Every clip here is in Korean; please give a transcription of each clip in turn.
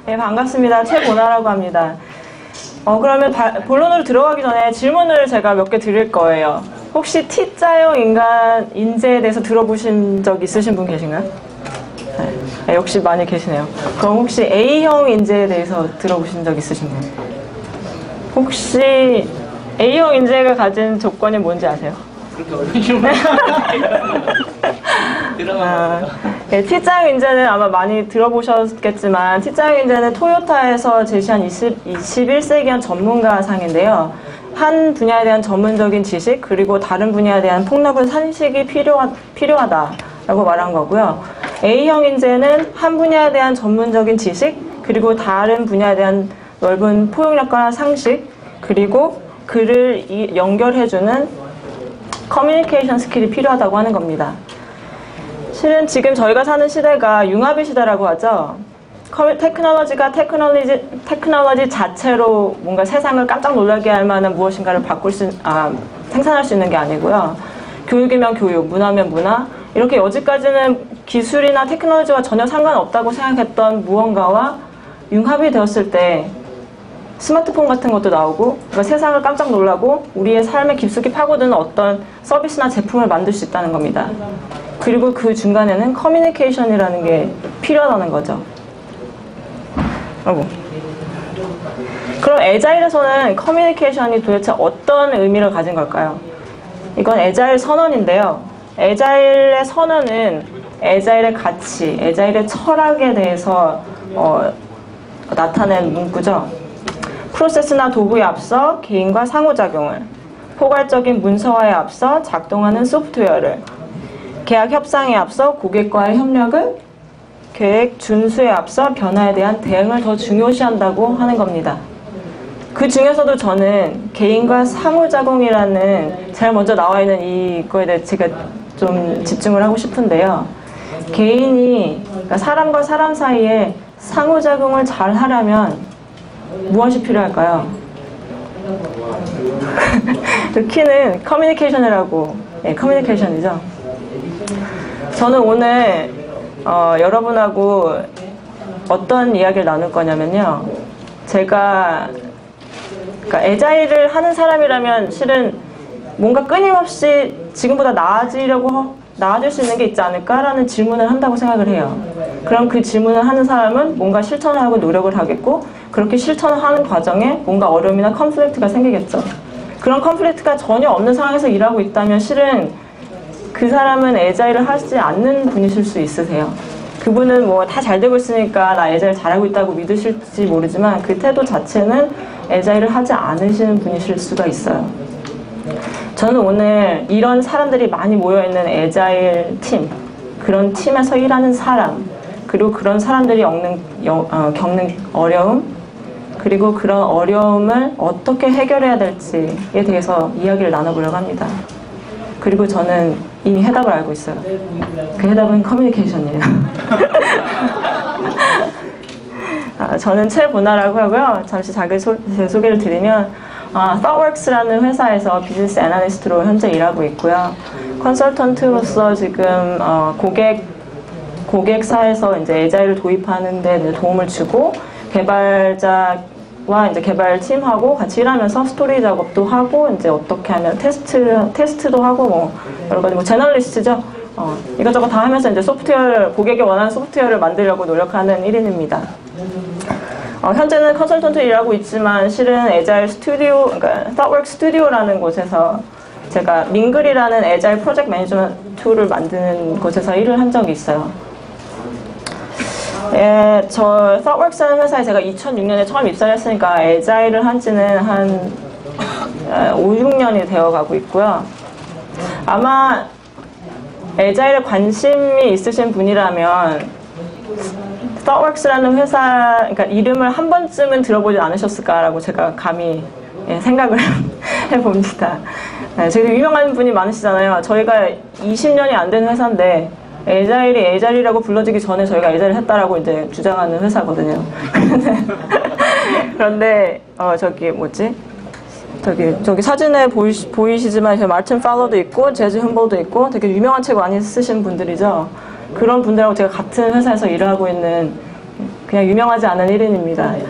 네, 반갑습니다. 최보나라고 합니다. 그러면 본론으로 들어가기 전에 질문을 제가 몇 개 드릴 거예요. 혹시 T자형 인재에 대해서 들어보신 적 있으신 분 계신가요? 네, 역시 많이 계시네요. 그럼 혹시 A형 인재에 대해서 들어보신 적 있으신 분? 혹시 A형 인재가 가진 조건이 뭔지 아세요? 네, T자형 인재는 아마 많이 들어보셨겠지만 T자형 인재는 토요타에서 제시한 21세기형 전문가상인데요. 한 분야에 대한 전문적인 지식 그리고 다른 분야에 대한 폭넓은 산식이 필요하다라고 말한 거고요. A형 인재는 한 분야에 대한 전문적인 지식 그리고 다른 분야에 대한 넓은 포용력과 상식 그리고 그를 연결해주는 커뮤니케이션 스킬이 필요하다고 하는 겁니다. 실은 지금 저희가 사는 시대가 융합의 시대라고 하죠. 테크놀로지가 테크놀로지 자체로 뭔가 세상을 깜짝 놀라게 할 만한 무엇인가를 생산할 수 있는 게 아니고요. 교육이면 교육, 문화면 문화, 이렇게 여지까지는 기술이나 테크놀로지와 전혀 상관없다고 생각했던 무언가와 융합이 되었을 때 스마트폰 같은 것도 나오고 그러니까 세상을 깜짝 놀라고 우리의 삶에 깊숙이 파고드는 어떤 서비스나 제품을 만들 수 있다는 겁니다. 그리고 그 중간에는 커뮤니케이션이라는 게 필요하다는 거죠. 그럼 애자일에서는 커뮤니케이션이 도대체 어떤 의미를 가진 걸까요? 이건 애자일 선언인데요. 애자일의 선언은 애자일의 가치, 애자일의 철학에 대해서 나타낸 문구죠. 프로세스나 도구에 앞서 개인과 상호작용을, 포괄적인 문서화에 앞서 작동하는 소프트웨어를, 계약 협상에 앞서 고객과의 협력을, 계획 준수에 앞서 변화에 대한 대응을 더 중요시한다고 하는 겁니다. 그 중에서도 저는 개인과 상호작용이라는 제일 먼저 나와 있는 이거에 대해 제가 좀 집중을 하고 싶은데요. 개인이, 그러니까 사람과 사람 사이에 상호작용을 잘 하려면 무엇이 필요할까요? 그 키는 커뮤니케이션이라고, 커뮤니케이션이죠. 저는 오늘 여러분하고 어떤 이야기를 나눌 거냐면요. 제가 그러니까 애자일을 하는 사람이라면 실은 뭔가 끊임없이 지금보다 나아질 수 있는 게 있지 않을까라는 질문을 한다고 생각을 해요. 그럼 그 질문을 하는 사람은 뭔가 실천을 하고 노력을 하겠고 그렇게 실천을 하는 과정에 뭔가 어려움이나 컨플릭트가 생기겠죠. 그런 컨플릭트가 전혀 없는 상황에서 일하고 있다면 실은 그 사람은 애자일을 하지 않는 분이실 수 있으세요. 그분은 뭐 다 잘 되고 있으니까 나 애자일 잘하고 있다고 믿으실지 모르지만 그 태도 자체는 애자일을 하지 않으시는 분이실 수가 있어요. 저는 오늘 이런 사람들이 많이 모여있는 애자일 팀, 그런 팀에서 일하는 사람, 그리고 그런 사람들이 겪는 어려움, 그리고 그런 어려움을 어떻게 해결해야 될지에 대해서 이야기를 나눠보려고 합니다. 그리고 저는 이미 해답을 알고 있어요. 그 해답은 커뮤니케이션이에요. 저는 최보나라고 하고요. 잠시 제 소개를 드리면 ThoughtWorks라는 회사에서 비즈니스 애널리스트로 현재 일하고 있고요. 컨설턴트로서 지금 고객사에서 이제 애자일을 도입하는 데 도움을 주고 개발자와 이제 개발팀하고 같이 일하면서 스토리 작업도 하고 이제 어떻게 하면 테스트도 하고 뭐 여러 가지 제너럴리스트죠. 이것저것 다 하면서 이제 고객이 원하는 소프트웨어를 만들려고 노력하는 1인입니다. 현재는 컨설턴트 일하고 있지만 실은 애자일 스튜디오, 그러니까 ThoughtWorks 스튜디오라는 곳에서 제가 밍글이라는 애자일 프로젝트 매니지먼트 툴을 만드는 곳에서 일을 한 적이 있어요. 저 ThoughtWorks라는 회사에 제가 2006년에 처음 입사를 했으니까 애자일을 한 지는 한 5, 6년이 되어가고 있고요. 아마 애자일에 관심이 있으신 분이라면 ThoughtWorks라는 회사, 그러니까 이름을 한 번쯤은 들어보지 않으셨을까라고 제가 감히 생각을 해봅니다. 되게 유명한 분이 많으시잖아요. 저희가 20년이 안 된 회사인데 애자일이 애자일이라고 불러지기 전에 저희가 애자일을 했다라고 이제 주장하는 회사거든요. 그런데 저기 사진에 보이시지만 마틴 팔러도 있고 제즈 흠볼도 있고 되게 유명한 책 많이 쓰신 분들이죠. 그런 분들하고 제가 같은 회사에서 일을 하고 있는 그냥 유명하지 않은 1인입니다. 네.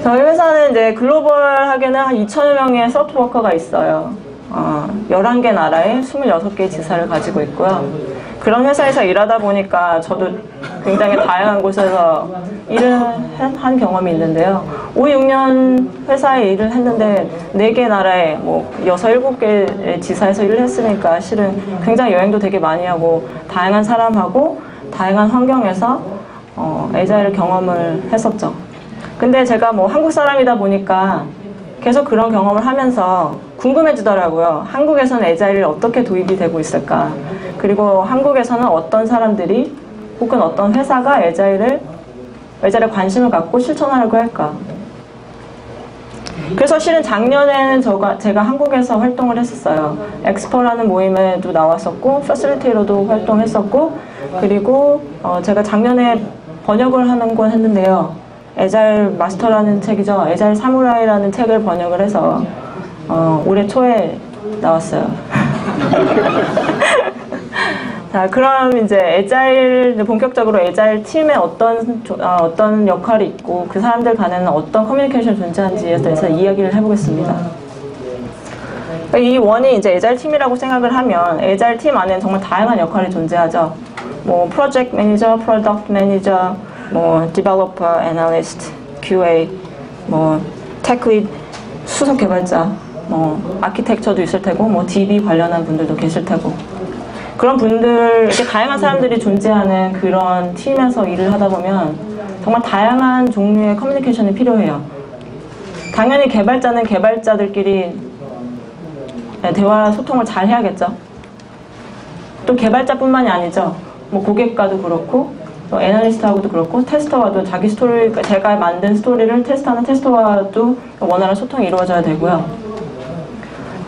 저희 회사는 이제 글로벌하게는 한 2,000여 명의 소프트워커가 있어요. 11개 나라에 26개의 지사를 가지고 있고요. 그런 회사에서 일하다 보니까 저도 굉장히 다양한 곳에서 일을 한 경험이 있는데요. 5, 6년 회사에 일을 했는데 4개 나라에 뭐 6, 7개의 지사에서 일을 했으니까 실은 굉장히 여행도 되게 많이 하고 다양한 사람하고 다양한 환경에서 애자일 경험을 했었죠. 근데 제가 뭐 한국 사람이다 보니까 계속 그런 경험을 하면서 궁금해지더라고요. 한국에서는 애자일이 어떻게 도입이 되고 있을까? 그리고 한국에서는 어떤 사람들이 혹은 어떤 회사가 애자일에 관심을 갖고 실천하려고 할까? 그래서 실은 작년에는 제가 한국에서 활동을 했었어요. 엑스퍼라는 모임에도 나왔었고 패실리티로도 활동했었고 그리고 제가 작년에 번역을 하는 건 했는데요. 애자일 마스터라는 책이죠. 애자일 사무라이라는 책을 번역을 해서 올해 초에 나왔어요. 자, 그럼 이제 애자일 본격적으로 애자일 팀에 어떤 역할이 있고 그 사람들 간에는 어떤 커뮤니케이션이 존재하는지에 대해서 이야기를 해보겠습니다. 이 원이 이제 애자일 팀이라고 생각을 하면 애자일 팀 안에는 정말 다양한 역할이 존재하죠. 뭐 프로젝트 매니저, 프로덕트 매니저, 뭐 디벨로퍼, 애널리스트, QA, 뭐 테크리드, 수석 개발자, 뭐 아키텍처도 있을 테고, 뭐 DB 관련한 분들도 계실 테고. 그런 분들, 이렇게 다양한 사람들이 존재하는 그런 팀에서 일을 하다 보면 정말 다양한 종류의 커뮤니케이션이 필요해요. 당연히 개발자는 개발자들끼리 대화, 소통을 잘 해야겠죠. 또 개발자뿐만이 아니죠. 뭐 고객과도 그렇고, 또 애널리스트하고도 그렇고, 테스터와도 자기 스토리, 제가 만든 스토리를 테스트하는 테스터와도 원활한 소통이 이루어져야 되고요.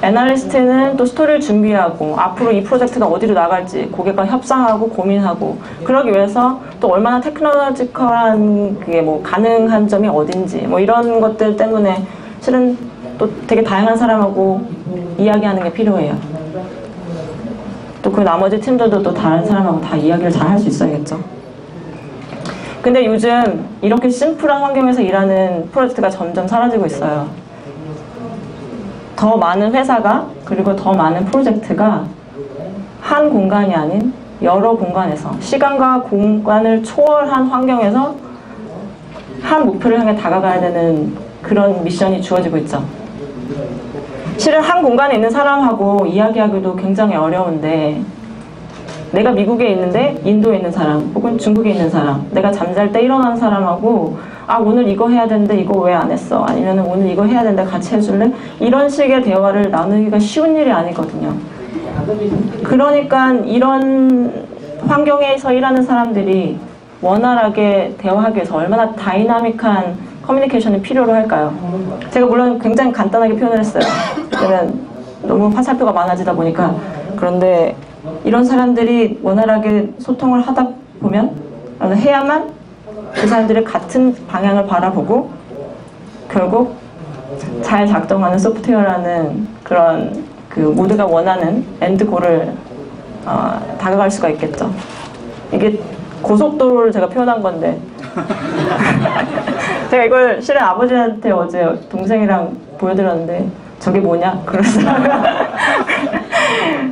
애널리스트는 또 스토리를 준비하고 앞으로 이 프로젝트가 어디로 나갈지 고객과 협상하고 고민하고 그러기 위해서 또 얼마나 테크놀로지컬한 그게 뭐 가능한 점이 어딘지 뭐 이런 것들 때문에 실은 또 되게 다양한 사람하고 이야기하는 게 필요해요. 또 그 나머지 팀들도 또 다른 사람하고 다 이야기를 잘 할 수 있어야겠죠. 근데 요즘 이렇게 심플한 환경에서 일하는 프로젝트가 점점 사라지고 있어요. 더 많은 회사가 그리고 더 많은 프로젝트가 한 공간이 아닌 여러 공간에서 시간과 공간을 초월한 환경에서 한 목표를 향해 다가가야 되는 그런 미션이 주어지고 있죠. 실은 한 공간에 있는 사람하고 이야기하기도 굉장히 어려운데 내가 미국에 있는데 인도에 있는 사람 혹은 중국에 있는 사람 내가 잠잘 때 일어나는 사람하고 아 오늘 이거 해야 되는데 이거 왜 안 했어? 아니면 오늘 이거 해야 되는데 같이 해줄래? 이런 식의 대화를 나누기가 쉬운 일이 아니거든요. 그러니까 이런 환경에서 일하는 사람들이 원활하게 대화하기 위해서 얼마나 다이나믹한 커뮤니케이션이 필요로 할까요? 제가 물론 굉장히 간단하게 표현을 했어요. 왜냐면 너무 화살표가 많아지다 보니까. 그런데 이런 사람들이 원활하게 소통을 하다 보면 해야만 그 사람들이 같은 방향을 바라보고 결국 잘 작동하는 소프트웨어라는 그런 그 모두가 원하는 엔드골을 다가갈 수가 있겠죠. 이게 고속도로를 제가 표현한 건데 제가 이걸 실은 아버지한테 어제 동생이랑 보여드렸는데 저게 뭐냐? 그러더라고요.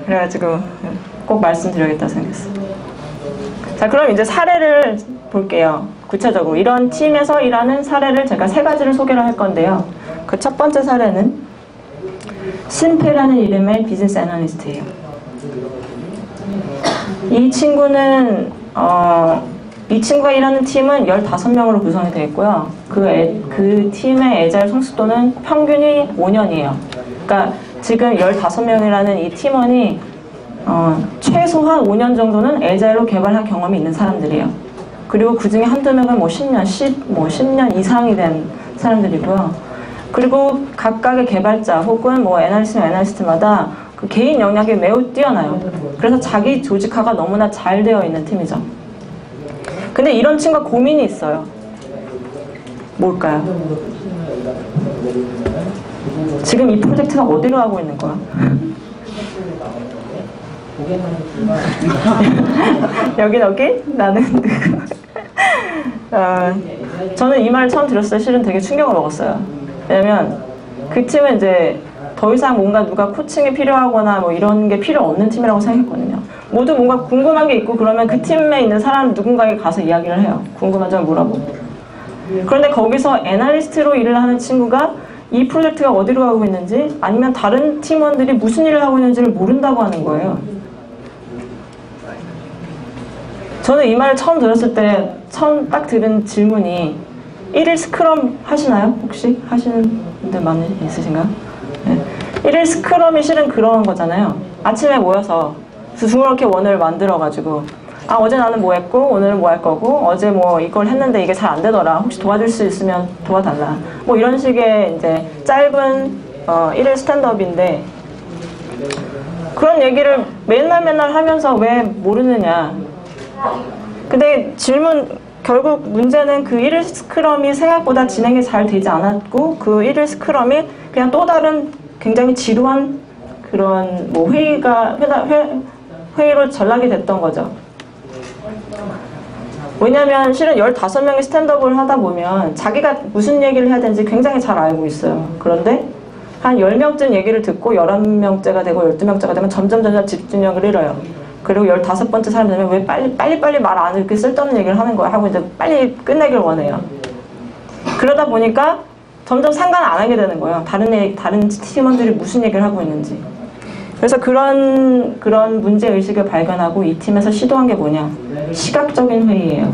그래가지고 꼭 말씀드려야겠다 생각했어요. 자, 그럼 이제 사례를 볼게요. 구체적으로 이런 팀에서 일하는 사례를 제가 3가지를 소개를 할 건데요. 그 첫 번째 사례는 신페라는 이름의 비즈니스 애널리스트예요. 이 친구는 이 친구가 일하는 팀은 15명으로 구성이 되어 있고요. 그 팀의 애자일 성숙도는 평균이 5년이에요. 그러니까 지금 15명이라는 이 팀원이 최소한 5년 정도는 애자일로 개발한 경험이 있는 사람들이에요. 그리고 그 중에 한두 명은 뭐 10년 이상이 된 사람들이고요. 그리고 각각의 개발자 혹은 뭐 애널리스트마다 그 개인 역량이 매우 뛰어나요. 그래서 자기 조직화가 너무나 잘 되어 있는 팀이죠. 근데 이런 친구가 고민이 있어요. 뭘까요? 지금 이 프로젝트가 어디로 가고 있는 거야? 여기? 나는 누구? 저는 이 말을 처음 들었을 때 실은 되게 충격을 먹었어요. 왜냐면 그 팀은 이제 더 이상 뭔가 누가 코칭이 필요하거나 뭐 이런 게 필요 없는 팀이라고 생각했거든요. 모두 뭔가 궁금한 게 있고 그러면 그 팀에 있는 사람 누군가에게 가서 이야기를 해요. 궁금한 점을 물어보고. 그런데 거기서 애널리스트로 일을 하는 친구가 이 프로젝트가 어디로 가고 있는지 아니면 다른 팀원들이 무슨 일을 하고 있는지를 모른다고 하는 거예요. 저는 이 말을 처음 들었을 때 처음 딱 들은 질문이 1일 스크럼 하시나요? 혹시? 하시는 분들 많이 있으신가요? 네. 1일 스크럼이 실은 그런 거잖아요. 아침에 모여서 그렇게 원을 만들어가지고 아 어제 나는 뭐 했고 오늘은 뭐 할 거고 어제 뭐 이걸 했는데 이게 잘 안 되더라. 혹시 도와줄 수 있으면 도와달라. 뭐 이런 식의 이제 짧은 1일 스탠드업인데 그런 얘기를 맨날 하면서 왜 모르느냐. 근데 결국 문제는 그 1일 스크럼이 생각보다 진행이 잘 되지 않았고 그 1일 스크럼이 그냥 또 다른 굉장히 지루한 그런 뭐 회의로 전락이 됐던 거죠. 왜냐면 실은 15명이 스탠드업을 하다 보면 자기가 무슨 얘기를 해야 되는지 굉장히 잘 알고 있어요. 그런데 한 10명쯤 얘기를 듣고 11명째가 되고 12명째가 되면 점점 집중력을 잃어요. 그리고 15번째 사람 되면 왜 빨리 말 안 해 이렇게 쓸데없는 얘기를 하는 거야 하고 이제 빨리 끝내길 원해요. 그러다 보니까 점점 상관 안 하게 되는 거예요. 다른 팀원들이 무슨 얘기를 하고 있는지. 그래서 그런 문제의식을 발견하고 이 팀에서 시도한 게 뭐냐. 시각적인 회의예요.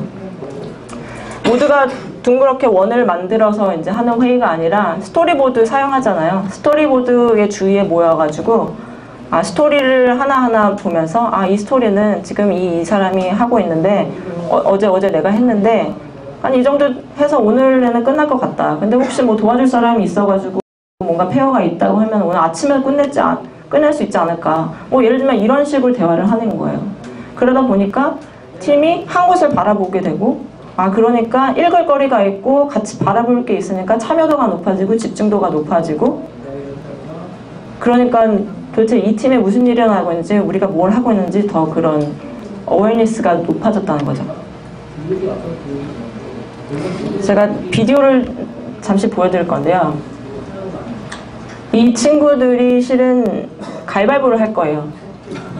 모두가 둥그렇게 원을 만들어서 이제 하는 회의가 아니라 스토리보드 사용하잖아요. 스토리보드의 주위에 모여가지고 스토리를 하나하나 보면서 이 스토리는 지금 이 사람이 하고 있는데 어제 내가 했는데 한 이 정도 해서 오늘에는 끝날 것 같다. 근데 혹시 뭐 도와줄 사람이 있어가지고 뭔가 페어가 있다고 하면 오늘 아침에 끝낼 수 있지 않을까. 뭐 예를 들면 이런 식으로 대화를 하는 거예요. 그러다 보니까 팀이 한 곳을 바라보게 되고 그러니까 읽을 거리가 있고 같이 바라볼 게 있으니까 참여도가 높아지고 집중도가 높아지고 그러니까 도대체 이 팀에 무슨 일이 일어나고 있는지 우리가 뭘 하고 있는지 더 그런 어웨이니스가 높아졌다는 거죠. 제가 비디오를 잠시 보여드릴 건데요. 이 친구들이 실은 가위바위보를 할 거예요.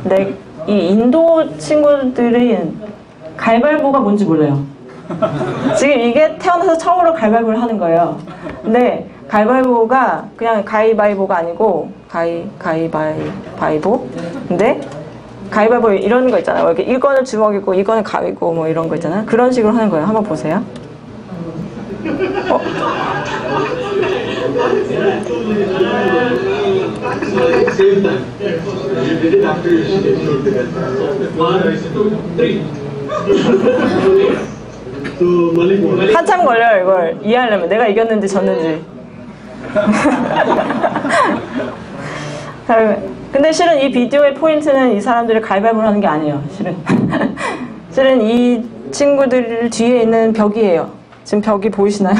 근데 이 인도 친구들이 가위바위보가 뭔지 몰라요. 지금 이게 태어나서 처음으로 가위바위보를 하는 거예요. 근데 가위바위보가 그냥 가위바위보가 아니고 가위바위보. 근데 가위바위보 이런 거 있잖아요. 이렇게 이거는 주먹이고 이거는 가위고 뭐 이런 거 있잖아요. 그런 식으로 하는 거예요. 한번 보세요. 한참 걸려요. 이걸 이해하려면 내가 이겼는지 졌는지. 근데 실은 이 비디오의 포인트는 이 사람들이 가위바위보를 하는 게 아니에요. 실은 이 친구들 뒤에 있는 벽이에요. 지금 벽이 보이시나요?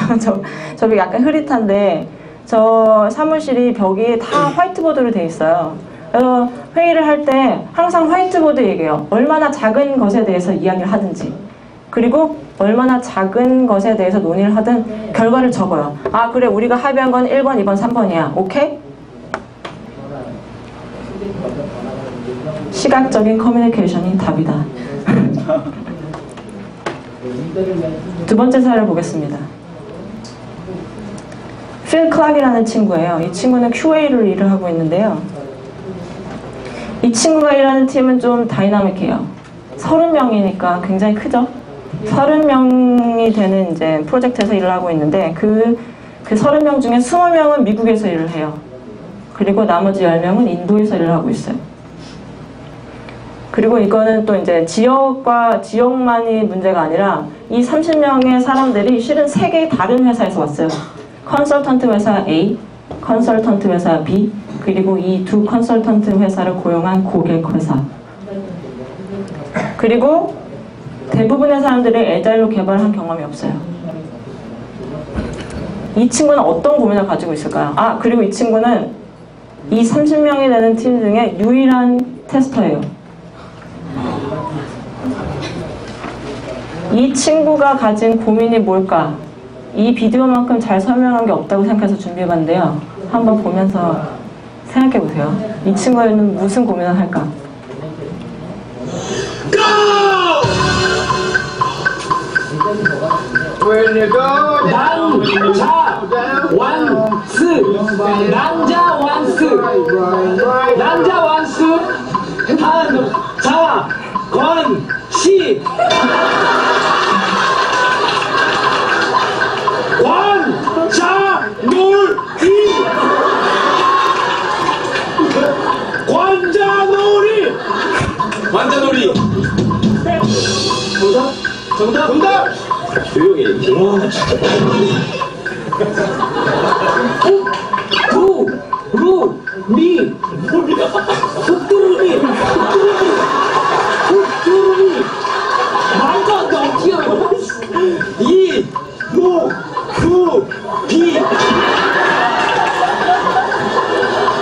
저기 약간 흐릿한데 저 사무실이 벽이 다 화이트보드로 돼 있어요. 그래서 회의를 할 때 항상 화이트보드 얘기해요. 얼마나 작은 것에 대해서 이야기를 하든지 그리고 얼마나 작은 것에 대해서 논의를 하든 결과를 적어요. 그래 우리가 합의한 건 1번, 2번, 3번이야. 오케이? 시각적인 커뮤니케이션이 답이다. 두 번째 사례를 보겠습니다. 필 클락이라는 친구예요. 이 친구는 QA를 일을 하고 있는데요. 이 친구가 일하는 팀은 좀 다이나믹해요. 30명이니까 굉장히 크죠? 30명이 되는 이제 프로젝트에서 일을 하고 있는데 그 30명 중에 20명은 미국에서 일을 해요. 그리고 나머지 10명은 인도에서 일을 하고 있어요. 그리고 이거는 또 이제 지역만이 문제가 아니라 이 30명의 사람들이 실은 3개의 다른 회사에서 왔어요. 컨설턴트 회사 A, 컨설턴트 회사 B, 그리고 이 두 컨설턴트 회사를 고용한 고객 회사. 그리고 대부분의 사람들이 에자일로 개발한 경험이 없어요. 이 친구는 어떤 고민을 가지고 있을까요? 그리고 이 친구는 이 30명이 되는 팀 중에 유일한 테스터예요. 이 친구가 가진 고민이 뭘까? 이 비디오만큼 잘 설명한 게 없다고 생각해서 준비해봤는데요. 한번 보면서 생각해보세요. 이 친구는 무슨 고민을 할까? 남자 완스 남자 완스 남자 완스 한자 건시 관자놀이 관자놀이 정답 조용히 얘기해. 미 흑두루미 말도 안 돼. 어떻게 알아? 비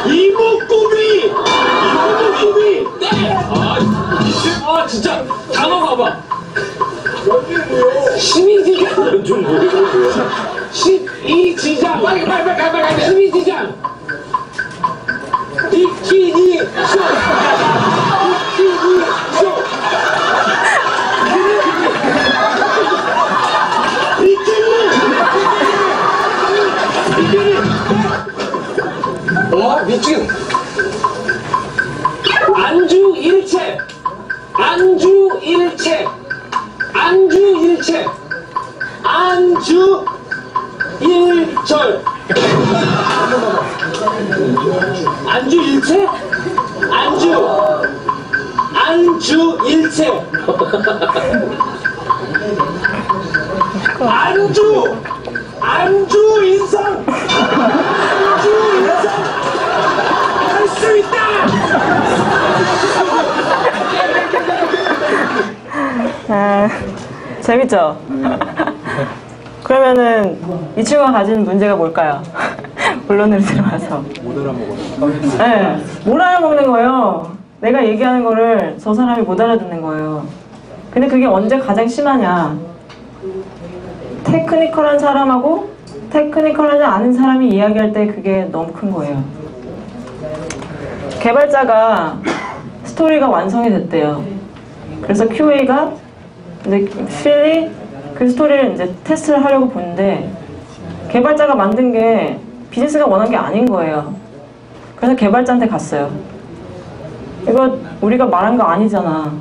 이목구비 아 진짜 단어 봐봐. 심의지장 좀 심의지장 빨리 12지장 비키니 쇼 미치겠네. 안주일체 안주 인상 할 수 있다. 아, 재밌죠? 그러면은 이 친구가 가진 문제가 뭘까요? 본론으로 들어가서 못 알아먹어요. 네, 못 알아먹는 거예요. 내가 얘기하는 거를 저 사람이 못 알아듣는 거예요. 근데 그게 언제 가장 심하냐? 테크니컬한 사람하고 테크니컬하지 않은 사람이 이야기할 때 그게 너무 큰 거예요. 개발자가 스토리가 완성이 됐대요. 그래서 QA가 이제 필이 그 스토리를 이제 테스트를 하려고 보는데 개발자가 만든 게 비즈니스가 원한 게 아닌 거예요. 그래서 개발자한테 갔어요. 이거 우리가 말한 거 아니잖아.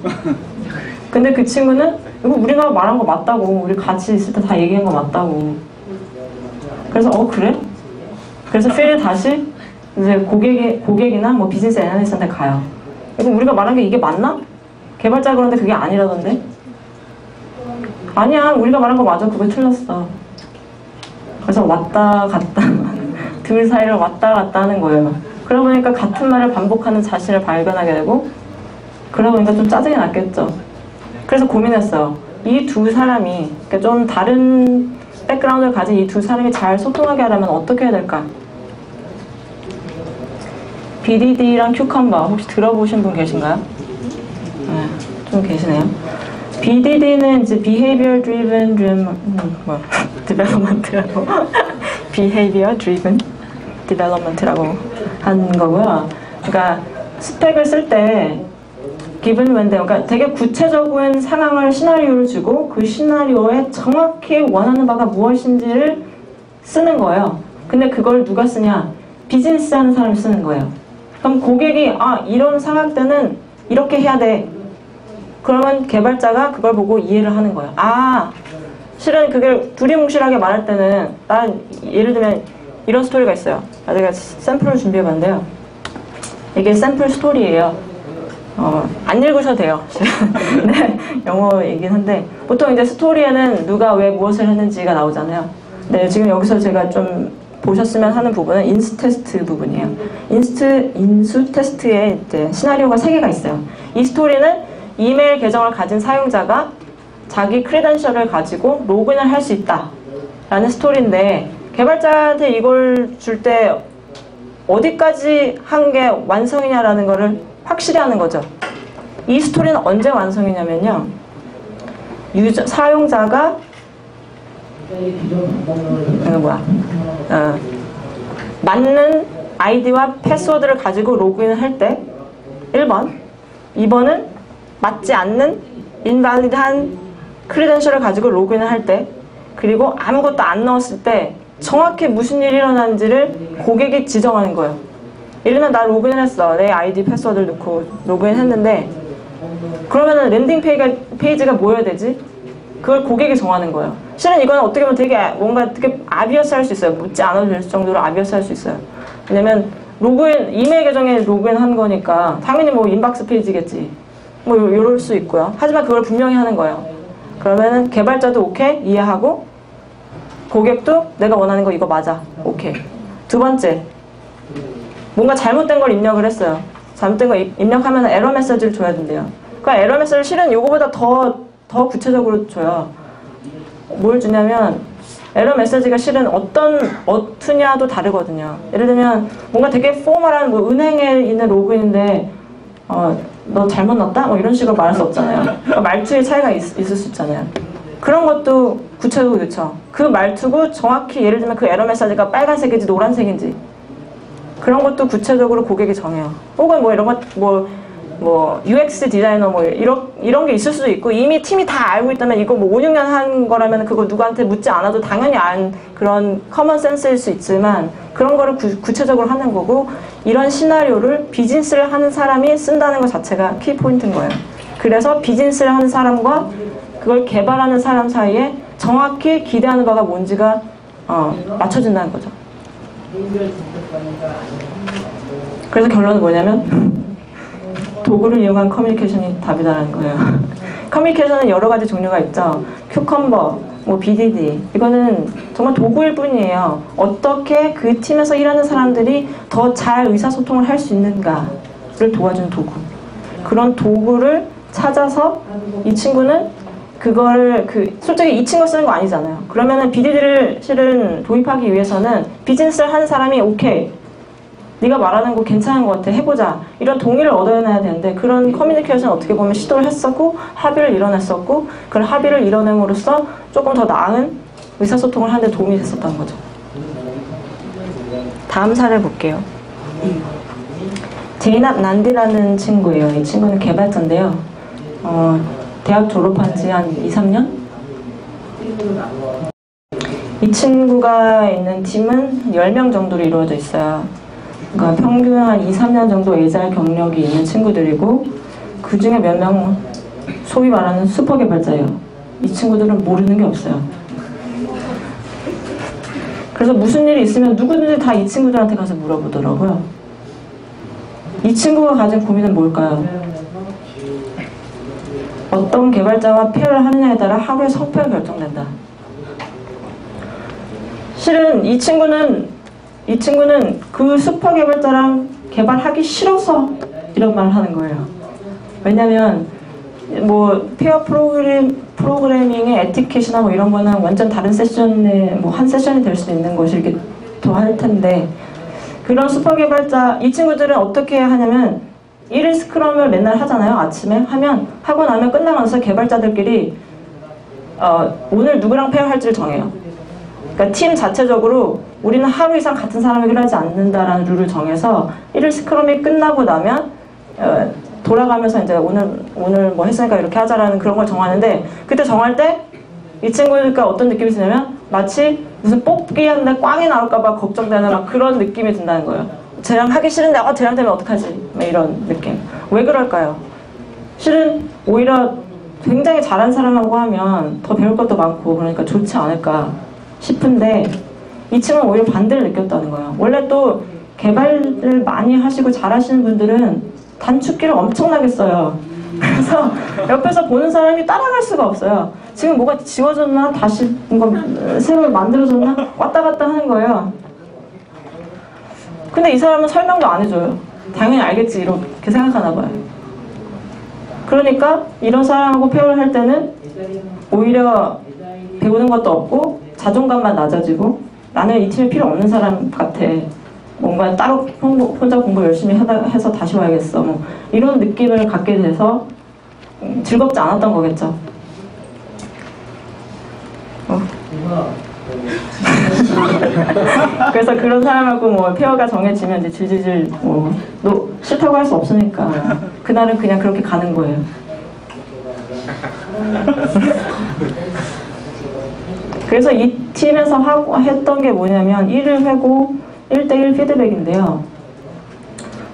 근데 그 친구는 이거 우리가 말한 거 맞다고, 우리 같이 있을 때 다 얘기한 거 맞다고. 그래서 그래? 그래서 필이 다시 이제 고객이나 뭐 비즈니스 애널리스트한테 가요. 이거 우리가 말한 게 이게 맞나? 개발자 그런데 그게 아니라던데? 아니야, 우리가 말한 거 맞아. 그거 틀렸어. 그래서 왔다 갔다 둘 사이를 왔다 갔다 하는 거예요. 그러다 보니까 같은 말을 반복하는 자신을 발견하게 되고, 그러다 보니까 좀 짜증이 났겠죠. 그래서 고민했어요. 이 두 사람이, 그러니까 좀 다른 백그라운드를 가진 이 두 사람이 잘 소통하게 하려면 어떻게 해야 될까? BDD랑 큐컴버 혹시 들어보신 분 계신가요? 네, 좀 계시네요. BDD는 이제 Behavior Driven Development라고 Behavior Driven Development라고 하는 거고요. 그러니까 스펙을 쓸 때 given when 그러니까 되게 구체적인 상황을 시나리오를 주고 그 시나리오에 정확히 원하는 바가 무엇인지를 쓰는 거예요. 근데 그걸 누가 쓰냐? 비즈니스 하는 사람이 쓰는 거예요. 그럼 고객이 이런 상황 때는 이렇게 해야 돼. 그러면 개발자가 그걸 보고 이해를 하는 거예요. 실은 그게 두리뭉실하게 말할 때는 예를 들면 이런 스토리가 있어요. 제가 샘플을 준비해봤는데요. 이게 샘플 스토리예요. 안 읽으셔도 돼요. 네, 영어이긴 한데 보통 이제 스토리에는 누가 왜 무엇을 했는지가 나오잖아요. 네, 지금 여기서 제가 좀 보셨으면 하는 부분은 인수 테스트 부분이에요. 인수 테스트에 이제 시나리오가 3개가 있어요. 이 스토리는 이메일 계정을 가진 사용자가 자기 크레덴셜을 가지고 로그인을 할 수 있다 라는 스토리인데, 개발자한테 이걸 줄 때 어디까지 한 게 완성이냐라는 거를 확실히 하는 거죠. 이 스토리는 언제 완성이냐면요. 사용자가 맞는 아이디와 패스워드를 가지고 로그인을 할 때 1번, 2번은 맞지 않는 인발리드한 크리덴셜을 가지고 로그인을 할 때, 그리고 아무것도 안 넣었을 때 정확히 무슨 일이 일어나는지를 고객이 지정하는 거예요. 예를 들면 나 로그인을 했어. 내 아이디 패스워드를 넣고 로그인 했는데, 그러면은 랜딩 페이지가 뭐여야 되지? 그걸 고객이 정하는 거예요. 실은 이거는 어떻게 보면 되게 뭔가 되게 아비어스 할 수 있어요. 묻지 않아도 될 정도로 아비어스 할 수 있어요. 왜냐면 로그인, 이메일 계정에 로그인 한 거니까 당연히 뭐 인박스 페이지겠지. 뭐 이럴 수 있고요. 하지만 그걸 분명히 하는 거예요. 그러면은 개발자도 오케이 이해하고, 고객도 내가 원하는 거 이거 맞아 오케이. 두 번째, 뭔가 잘못된 걸 입력을 했어요. 잘못된 거 입력하면 에러 메시지를 줘야 된대요. 그 에러 메시지를 실은 요거보다 더 구체적으로 줘요. 뭘 주냐면, 에러 메시지가 실은 어떤 어투냐도 다르거든요. 예를 들면 뭔가 되게 포멀한 뭐 은행에 있는 로그인인데 너 잘못 넣었다? 뭐 이런 식으로 말할 수 없잖아요. 그러니까 말투의 차이가 있을 수 있잖아요. 그런 것도 구체적으로 넣죠. 그 말투고 정확히 예를 들면 그 에러 메시지가 빨간색인지 노란색인지 그런 것도 구체적으로 고객이 정해요. 혹은 뭐 이런 것 뭐 UX 디자이너 뭐 이런 게 있을 수도 있고, 이미 팀이 다 알고 있다면 이거 뭐 5, 6년 한 거라면 그거 누구한테 묻지 않아도 당연히 안 그런 커먼 센스일 수 있지만, 그런 거를 구체적으로 하는 거고, 이런 시나리오를 비즈니스를 하는 사람이 쓴다는 것 자체가 키 포인트인 거예요. 그래서 비즈니스를 하는 사람과 그걸 개발하는 사람 사이에 정확히 기대하는 바가 뭔지가 맞춰진다는 거죠. 그래서 결론은 뭐냐면 도구를 이용한 커뮤니케이션이 답이다라는 거예요. 커뮤니케이션은 여러 가지 종류가 있죠. 큐컴버, 뭐 BDD, 이거는 정말 도구일 뿐이에요. 어떻게 그 팀에서 일하는 사람들이 더 잘 의사소통을 할 수 있는가를 도와주는 도구. 그런 도구를 찾아서 이 친구는 그거를 솔직히 이 친구가 쓰는 거 아니잖아요. 그러면은 BDD를 실은 도입하기 위해서는 비즈니스를 하는 사람이 오케이, 네가 말하는 거 괜찮은 것 같아, 해보자, 이런 동의를 얻어내야 되는데, 그런 커뮤니케이션 어떻게 보면 시도를 했었고 합의를 이뤄냈었고, 그런 합의를 이뤄냄으로써 조금 더 나은 의사소통을 하는 데 도움이 됐었던 거죠. 다음 사례 볼게요. 제이납 난디라는 친구예요. 이 친구는 개발자인데요. 대학 졸업한 지 한 2, 3년? 이 친구가 있는 팀은 10명 정도로 이루어져 있어요. 그러니까 평균 한 2, 3년 정도 에이자일 경력이 있는 친구들이고, 그 중에 몇 명 소위 말하는 슈퍼 개발자예요. 이 친구들은 모르는 게 없어요. 그래서 무슨 일이 있으면 누구든지 다 이 친구들한테 가서 물어보더라고요. 이 친구가 가진 고민은 뭘까요? 어떤 개발자와 페어를 하느냐에 따라 하루의 성패가 결정된다. 실은 이 친구는 그 슈퍼 개발자랑 개발하기 싫어서 이런 말을 하는 거예요. 왜냐면 뭐 페어 프로그래밍의 에티켓이나 뭐 이런 거는 완전 다른 세션에 뭐 한 세션이 될 수 있는 것이기도 할 텐데, 그런 슈퍼 개발자, 이 친구들은 어떻게 하냐면 1일 스크럼을 맨날 하잖아요. 아침에 하고 나면 끝나고 나서 개발자들끼리 오늘 누구랑 페어할지를 정해요. 그러니까 팀 자체적으로 우리는 하루 이상 같은 사람에게 하지 않는다라는 룰을 정해서 1일 스크럼이 끝나고 나면 돌아가면서 이제 오늘 뭐 했으니까 이렇게 하자라는 그런 걸 정하는데, 그때 정할 때 이 친구가 어떤 느낌이 드냐면 마치 무슨 뽑기 하는데 꽝이 나올까봐 걱정되는 막 그런 느낌이 든다는 거예요. 쟤랑 하기 싫은데 쟤랑 되면 어떡하지? 막 이런 느낌. 왜 그럴까요? 실은 오히려 굉장히 잘한 사람하고 하면 더 배울 것도 많고 그러니까 좋지 않을까 싶은데, 이 친구는 오히려 반대를 느꼈다는 거예요. 원래 또 개발을 많이 하시고 잘하시는 분들은 단축키를 엄청나게 써요. 그래서 옆에서 보는 사람이 따라갈 수가 없어요. 지금 뭐가 지워졌나? 다시 뭔가 새로 만들어졌나? 왔다 갔다 하는 거예요. 근데 이 사람은 설명도 안 해줘요. 당연히 알겠지 이렇게 생각하나 봐요. 그러니까 이런 사람하고 페어를 할 때는 오히려 배우는 것도 없고 자존감만 낮아지고, 나는 이 팀에 필요 없는 사람 같아, 뭔가 따로 혼자 공부 열심히 해서 다시 와야겠어, 뭐 이런 느낌을 갖게 돼서 즐겁지 않았던 거겠죠. 그래서 그런 사람하고 뭐 페어가 정해지면 이제 질질질 너 싫다고 할 수 없으니까 그날은 그냥 그렇게 가는 거예요. 그래서 이 팀에서 했던 게 뭐냐면 1일 회고 1대1 피드백인데요.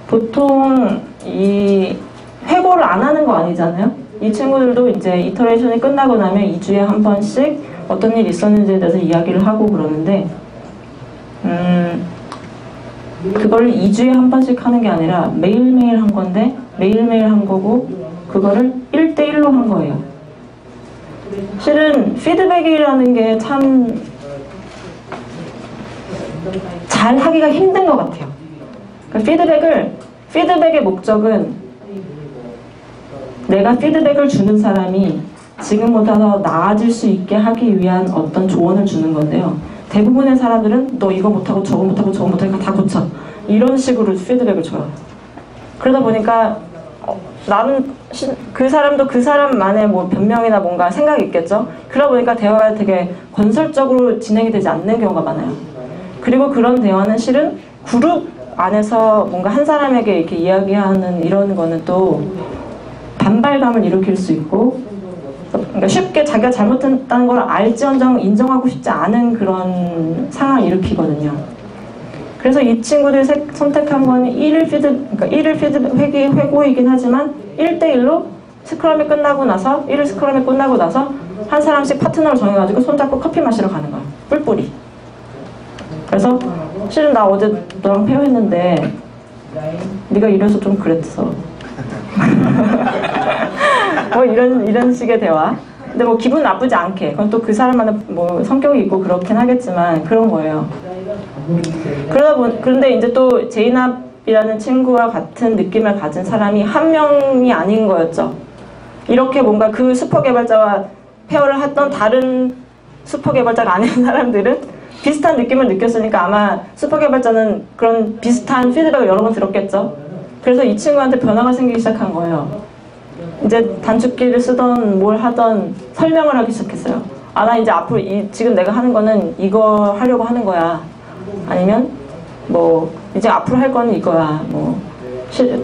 보통 이 회고를 안 하는 거 아니잖아요. 이 친구들도 이제 이터레이션이 끝나고 나면 2주에 한 번씩 어떤 일이 있었는지에 대해서 이야기를 하고 그러는데 그걸 2주에 한 번씩 하는 게 아니라 매일매일 한 건데 매일매일 한 거고 그거를 1대1로 한 거예요. 실은 피드백이라는 게 참 잘 하기가 힘든 것 같아요. 그러니까 피드백의 목적은 내가 피드백을 주는 사람이 지금보다 더 나아질 수 있게 하기 위한 어떤 조언을 주는 건데요. 대부분의 사람들은 너 이거 못하고 저거 못하고 저거 못하니까 다 고쳐. 이런 식으로 피드백을 줘요. 그러다 보니까 나는 그 사람도 그 사람만의 뭐 변명이나 뭔가 생각이 있겠죠. 그러다 보니까 대화가 되게 건설적으로 진행이 되지 않는 경우가 많아요. 그리고 그런 대화는 실은 그룹 안에서 뭔가 한 사람에게 이렇게 이야기하는 이런 거는 또 반발감을 일으킬 수 있고 그러니까 쉽게 자기가 잘못했다는 걸 알지언정 인정하고 싶지 않은 그런 상황을 일으키거든요. 그래서 이 친구들이 선택한 건 1일 회고이긴 하지만 1대1로 스크럼이 끝나고 나서 1일 스크럼이 끝나고 나서 한 사람씩 파트너를 정해가지고 손잡고 커피 마시러 가는 거예요. 뿔뿔이. 그래서 실은 나 어제 너랑 페어했는데 네가 이래서 좀 그랬어. 뭐 이런 식의 대화. 근데 뭐 기분 나쁘지 않게 그건 또 그 사람만의 뭐 성격이 있고 그렇긴 하겠지만 그런 거예요. 그런데 이제 또 제이납이라는 친구와 같은 느낌을 가진 사람이 한 명이 아닌 거였죠. 이렇게 뭔가 그 슈퍼 개발자와 페어를 했던 다른 슈퍼 개발자가 아닌 사람들은 비슷한 느낌을 느꼈으니까 아마 슈퍼 개발자는 그런 비슷한 피드백을 여러 번 들었겠죠. 그래서 이 친구한테 변화가 생기기 시작한 거예요. 이제 단축키를 쓰던 뭘 하던 설명을 하기 시작했어요. 아, 나 이제 앞으로 지금 내가 하는 거는 이거 하려고 하는 거야. 아니면 뭐 이제 앞으로 할 거는 이거야. 뭐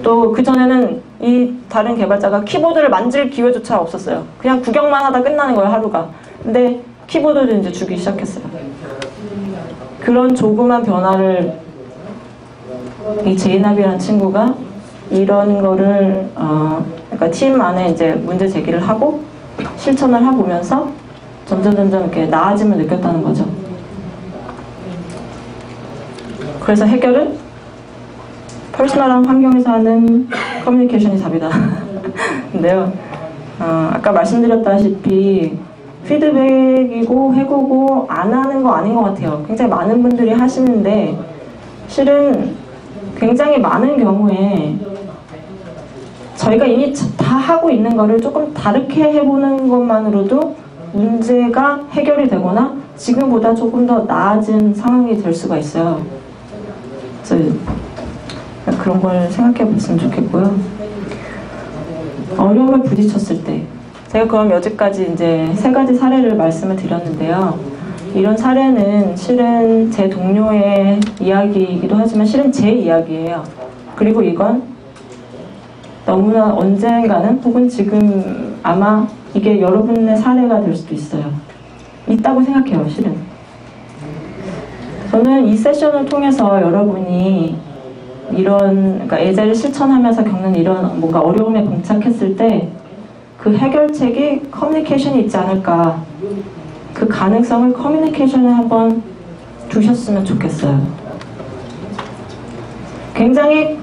또 그 전에는 이 다른 개발자가 키보드를 만질 기회조차 없었어요. 그냥 구경만 하다 끝나는 거예요, 하루가. 근데 키보드를 이제 주기 시작했어요. 그런 조그만 변화를 이 제이납이라는 친구가 이런 거를 그러니까 팀 안에 이제 문제 제기를 하고 실천을 해보면서 점점 이렇게 나아짐을 느꼈다는 거죠. 그래서 해결은 퍼스널한 환경에서 하는 커뮤니케이션이 답이다. 근데요, 아까 말씀드렸다시피 피드백이고 회고고 안 하는 거 아닌 것 같아요. 굉장히 많은 분들이 하시는데 실은 굉장히 많은 경우에 저희가 이미 다 하고 있는 거를 조금 다르게 해보는 것만으로도 문제가 해결이 되거나 지금보다 조금 더 나아진 상황이 될 수가 있어요. 그래서 그런 걸 생각해 봤으면 좋겠고요. 어려움에 부딪혔을 때 제가 그럼 여지까지 이제 3가지 사례를 말씀을 드렸는데요. 이런 사례는 실은 제 동료의 이야기이기도 하지만 실은 제 이야기예요. 그리고 이건 너무나 언젠가는 혹은 지금 아마 이게 여러분의 사례가 될 수도 있어요. 있다고 생각해요, 실은. 저는 이 세션을 통해서 여러분이 그러니까 애자를 실천하면서 겪는 이런 뭔가 어려움에 봉착했을 때 그 해결책이 커뮤니케이션이 있지 않을까. 그 가능성을 커뮤니케이션에 한번 두셨으면 좋겠어요. 굉장히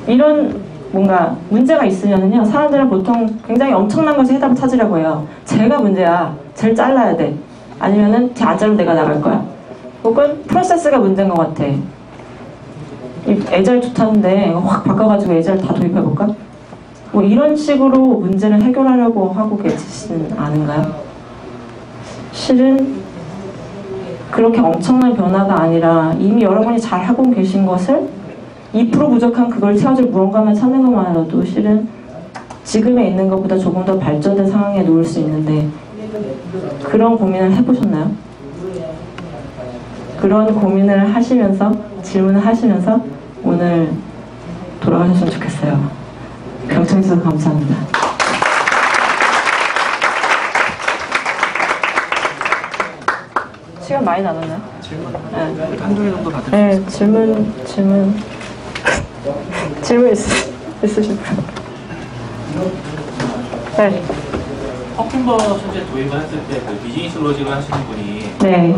이런 뭔가 문제가 있으면요, 사람들은 보통 굉장히 엄청난 것에 해답을 찾으려고 해요. 쟤가 문제야. 쟤를 잘라야 돼. 아니면은 쟤 안 자르면 내가 나갈 거야. 혹은 프로세스가 문제인 것 같아. 애잘 좋다는데 확 바꿔가지고 애잘 다 도입해볼까? 뭐 이런 식으로 문제를 해결하려고 하고 계시진 않은가요? 실은 그렇게 엄청난 변화가 아니라 이미 여러분이 잘 하고 계신 것을 2% 부족한 그걸 채워줄 무언가만 찾는 것만으로도 실은 지금에 있는 것보다 조금 더 발전된 상황에 놓을 수 있는데 그런 고민을 해보셨나요? 그런 고민을 하시면서 질문을 하시면서 오늘 돌아가셨으면 좋겠어요. 경청해주셔서 감사합니다. 시간 많이 남았나요? 질문 네. 한두 개 정도 받을 수 네, 있어요. 질문 있으신 분? 네. 커큐버 현재 도입을 했을 때 그 비즈니스 로직을 하시는 분이 네.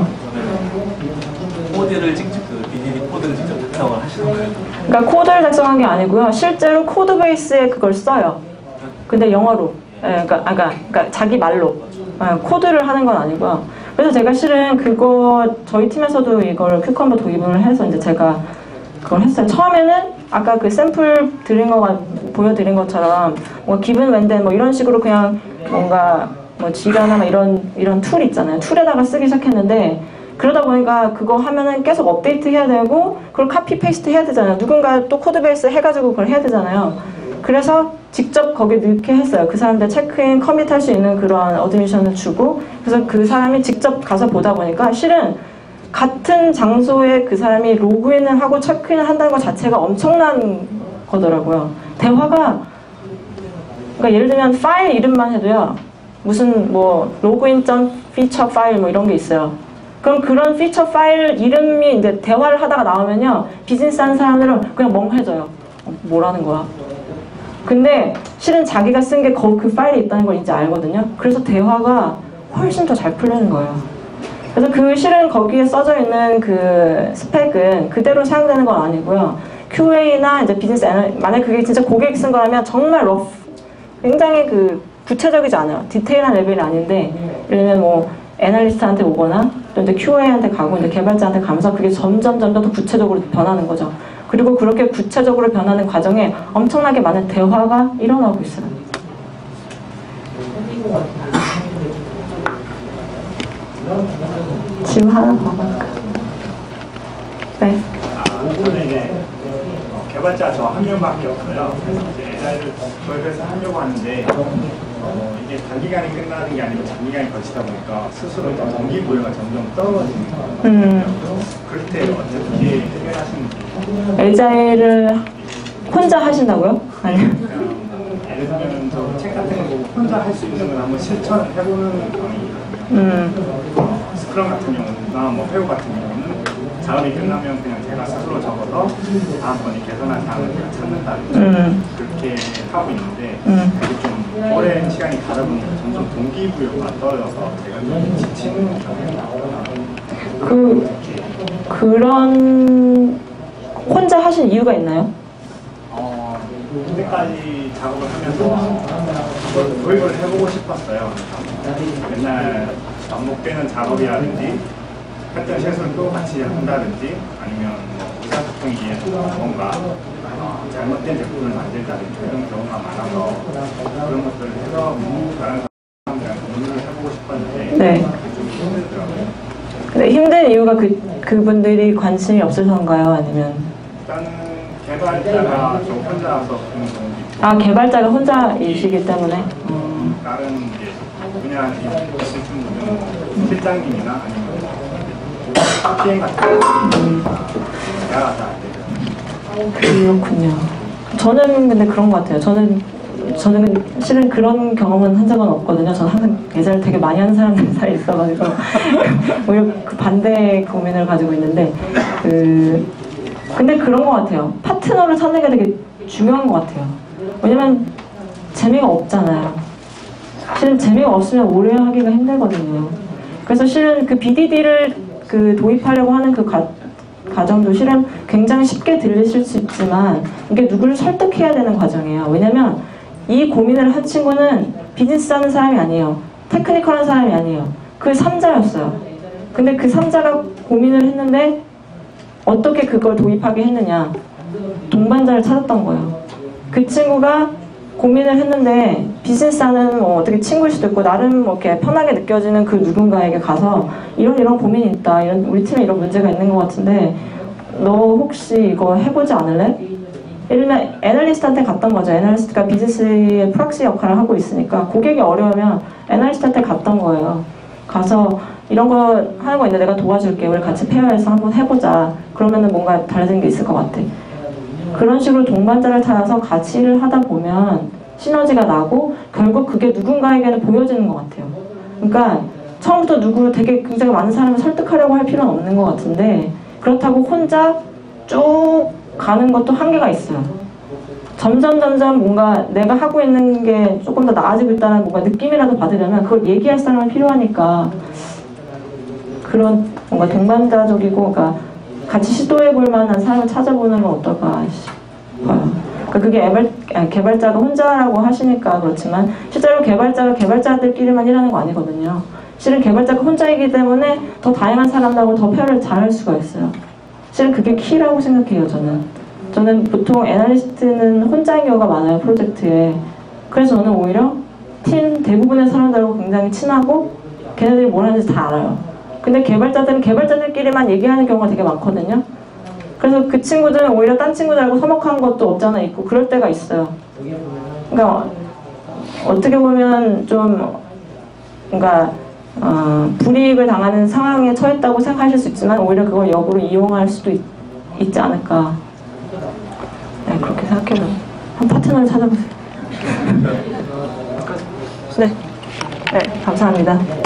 코드를 직접 그 비즈니스 코드를 직접 작성을 하시는 거예요. 그러니까 코드를 작성한 게 아니고요. 실제로 코드 베이스에 그걸 써요. 근데 영어로. 네, 그러니까 자기 말로. 네, 코드를 하는 건 아니고요. 그래서 제가 실은 그거 저희 팀에서도 이걸 큐컴버 도입을 해서 이제 제가 그걸 했어요. 처음에는 아까 그 샘플 보여드린 것처럼 뭐 기분 웬덴 뭐 이런 식으로 그냥 뭔가 뭐 지가나 이런 툴 있잖아요. 툴에다가 쓰기 시작했는데 그러다 보니까 그거 하면은 계속 업데이트 해야 되고 그걸 카피 페이스트 해야 되잖아요. 누군가 또 코드 베이스 해가지고 그걸 해야 되잖아요. 그래서 직접 거기에 넣게 했어요. 그 사람들 체크인, 커밋 할 수 있는 그런 어드미션을 주고 그래서 그 사람이 직접 가서 보다 보니까 실은 같은 장소에 그 사람이 로그인을 하고 체크인을 한다는 것 자체가 엄청난 거더라고요. 대화가 그러니까 예를 들면 파일 이름만 해도요. 무슨 뭐 로그인 점 피처 파일 뭐 이런 게 있어요. 그럼 그런 피처 파일 이름이 이제 대화를 하다가 나오면요. 비즈니스 하는 사람들은 그냥 멍해져요. 뭐라는 거야? 근데 실은 자기가 쓴 게 그 파일에 있다는 걸 이제 알거든요. 그래서 대화가 훨씬 더 잘 풀리는 거예요. 그래서 그 실은 거기에 써져 있는 그 스펙은 그대로 사용되는 건 아니고요. QA나 이제 비즈니스 만약 그게 진짜 고객이 쓴 거라면 정말 러프, 굉장히 그 구체적이지 않아요. 디테일한 레벨이 아닌데, 예를 들면 뭐 애널리스트한테 오거나 또 이제 QA한테 가고 이제 개발자한테 가면서 그게 점점 더 구체적으로 변하는 거죠. 그리고 그렇게 구체적으로 변하는 과정에 엄청나게 많은 대화가 일어나고 있어요. 질문 하나 더 할까요? 네. 저는 이제 개발자 저 한 명밖에 없어요. 그래서 이제 애자일을 도입해서 하려고 하는데 이게 단기간에 끝나는 게 아니고 장기간에 걸치다 보니까 스스로 좀 동기부여가 점점 떨어지는 거예요. 그럴 때 어떻게 해결하시는지. 애자일을 혼자 하신다고요? 아니요. 예를 들면 저 책 같은 거 보고 혼자 할 수 있는 걸 한번 실천해보는 경우거든요. 스크럼 같은 경우나 뭐 회오 같은 경우는 작업이 끝나면 그냥 제가 스스로 적어서 다음번에 개선할 사항을 제가 찾는다든지 그렇게 하고 있는데 그게 좀 오랜 시간이 가다 보니까 점점 동기부여가 떨어져서 제가 좀 지치는 경향이 나오거든요. 그런 혼자 하신 이유가 있나요? 그때까지 작업을 하면서 그걸 도입을 해보고 싶었어요. 맨날 반복되는 작업이라든지 했던 실수를 또 같이 한다든지 아니면 뭐 의사소통이 위해서 뭔가 잘못된 제품을 만들다든지 이런 경우가 많아서 그런 것들을 해서 다른 사람들한테 공유를 해보고 싶었는데 네. 좀 힘들더라고요. 근데 힘든 이유가 그분들이 관심이 없어서인가요? 아니면? 일단은 개발자가 좀 혼자서 그런 경우도 있고 아, 개발자가 혼자이시기 때문에? 다른 이제 분야 있으신 분은 뭐 실장님이나 아니면 PM 같은 거 대화가 잘 안 되죠. 그렇군요. 저는 근데 그런 것 같아요. 저는 실은 그런 경험은 한 적은 없거든요. 저는 항상 예전에 되게 많이 하는 사람들 사이에 있어가지고 오히려 그 반대의 고민을 가지고 있는데 근데 그런 것 같아요. 파트너를 찾는 게 되게 중요한 것 같아요. 왜냐면 재미가 없잖아요. 실은 재미가 없으면 오래 하기가 힘들거든요. 그래서 실은 그 BDD를 도입하려고 하는 그 과정도 실은 굉장히 쉽게 들리실 수 있지만 이게 누구를 설득해야 되는 과정이에요. 왜냐면 이 고민을 한 친구는 비즈니스 하는 사람이 아니에요. 테크니컬한 사람이 아니에요. 그 3자였어요. 근데 그 3자가 고민을 했는데 어떻게 그걸 도입하게 했느냐. 동반자를 찾았던 거예요. 그 친구가 고민을 했는데 비즈니스하는 뭐 어떻게 친구일 수도 있고 나름 뭐 이렇게 편하게 느껴지는 그 누군가에게 가서 이런 고민이 있다. 우리 팀에 이런 문제가 있는 것 같은데 너 혹시 이거 해보지 않을래? 예를 들면 애널리스트한테 갔던 거죠. 애널리스트가 비즈니스의 프락시 역할을 하고 있으니까 고객이 어려우면 애널리스트한테 갔던 거예요. 가서 이런 거 하는 거 있는데 내가 도와줄게. 우리 같이 페어해서 한번 해보자. 그러면은 뭔가 달라지는 게 있을 것 같아. 그런 식으로 동반자를 찾아서 같이 일을 하다 보면 시너지가 나고 결국 그게 누군가에게는 보여지는 것 같아요. 그러니까 처음부터 누구를 되게 굉장히 많은 사람을 설득하려고 할 필요는 없는 것 같은데 그렇다고 혼자 쭉 가는 것도 한계가 있어요. 점점 뭔가 내가 하고 있는 게 조금 더 나아지고 있다는 뭔가 느낌이라도 받으려면 그걸 얘기할 사람이 필요하니까 그런 뭔가 동반자적이고 그러니까 같이 시도해볼 만한 사람을 찾아보는 건 어떨까 싶어요. 그러니까 그게 개발자가 혼자라고 하시니까 그렇지만 실제로 개발자가 개발자들끼리만 일하는 거 아니거든요. 실은 개발자가 혼자이기 때문에 더 다양한 사람들하고 더 페어를 잘할 수가 있어요. 실은 그게 키라고 생각해요. 저는 보통 애널리스트는 혼자인 경우가 많아요. 프로젝트에. 그래서 저는 오히려 팀 대부분의 사람들하고 굉장히 친하고 걔네들이 뭘 하는지 다 알아요. 근데 개발자들은 개발자들끼리만 얘기하는 경우가 되게 많거든요. 그래서 그 친구들은 오히려 딴 친구들하고 서먹한 것도 없잖아 있고 그럴 때가 있어요. 그러니까 어떻게 보면 좀 뭔가 불이익을 당하는 상황에 처했다고 생각하실 수 있지만 오히려 그걸 역으로 이용할 수도 있지 않을까. 네, 그렇게 생각해요. 한 파트너를 찾아보세요. 네, 감사합니다. 네.